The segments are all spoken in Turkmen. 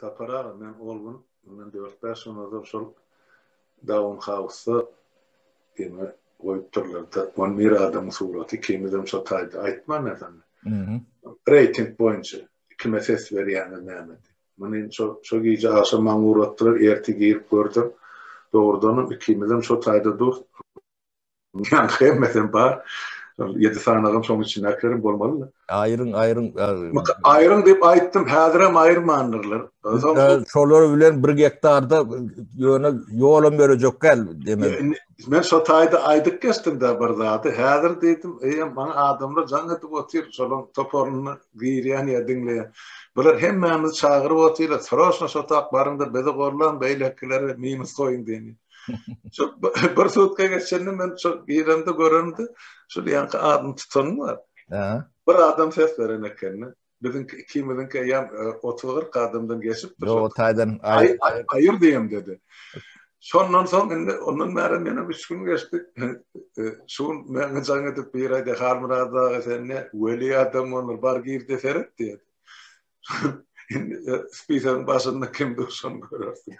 Sapara men olgun men 4-5 sonada şol Down House'da deme koyup turlarda on bir adam suraty kimden şo taýda aýtman efendim. Rating boýunça kime ses berýän näme. Muny şo giýje aşaman uratdylar erti girip gördüm. Doğrudan kimden şo taýda dur. Yani hemmeten bar. 7 sanagym şoň içine aklarym bolmaly. Aýryň diýip aýtdym, häzirem aýyrmandylar. Şolar bilen 1 hektarda ýöne ýolum berejek gel demek. Men şo taýda aýdyk geçdim de bir zady. Häzir diýdim, maňa adamlar jaňaty otyr, şolaň toporluny giýýän ýa diňleýän. Bular hemmämiz çagyryp otyrlar. Soroşna şo tak barynda beze gorlan beýlekleri minus koyun diýen. Şo bir sutka geçende men şo giýrende göründü. Şo ýanky adam tutan bar. Bir adam ses beren eken. Bizim kimden ýam 30 adamdan geçip o taýdan aýyr diýem dedi. Şondan soň onun märe mene 3 gün geçdi. Şo men jaňaty bir aýda harmyrada senne weli adam onlar bar girdi seret diýdi. Spisan başynda kim dursun görersin.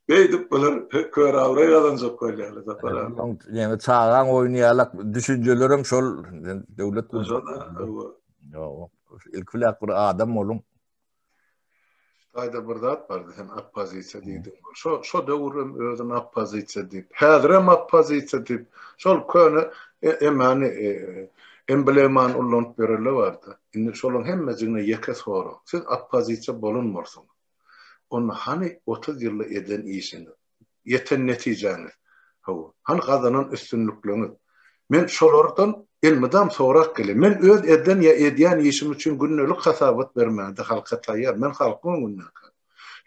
Beýdip bular kör awray galanjak bolýarlar zapara. Yani çağan oýnaýarlar, düşünjelerim şol döwlet Yo, ilk bilak bir adam bolun. Taýda bir zat bardy, hem oppozisiýa diýdim. Şo döwrüm özüne oppozisiýa diýip, häzirem oppozisiýa diýip, şol köne emani embleman ulanıp berildi bardy. Indi şolun hemmesine ýeke soru. Siz oppozisiýa bolunmarsyňyz. Onu hani 30 ýyl eden işini, yeten netijaňyz. Hani gazanan üstünlükleriniz. Men şolardan ilmidam sorak gelip, men öz eden ya edýän işim üçin günnelik hasabat bermäde halka taýýar. Men halkyň günne.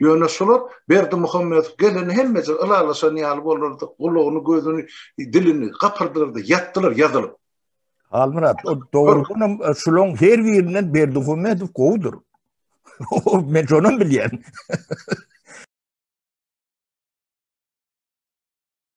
Ýöne şolar Berdi Muhammed geleni hemmesi ılalaşan ýaly bolardy. Gulagyny, gözüni, dilini gapardyrdy, ýatdylar, ýazylyp. Almurat, o dogrudan şolong her birinden Berdi Muhammed gowdur. Men şonu bilýän.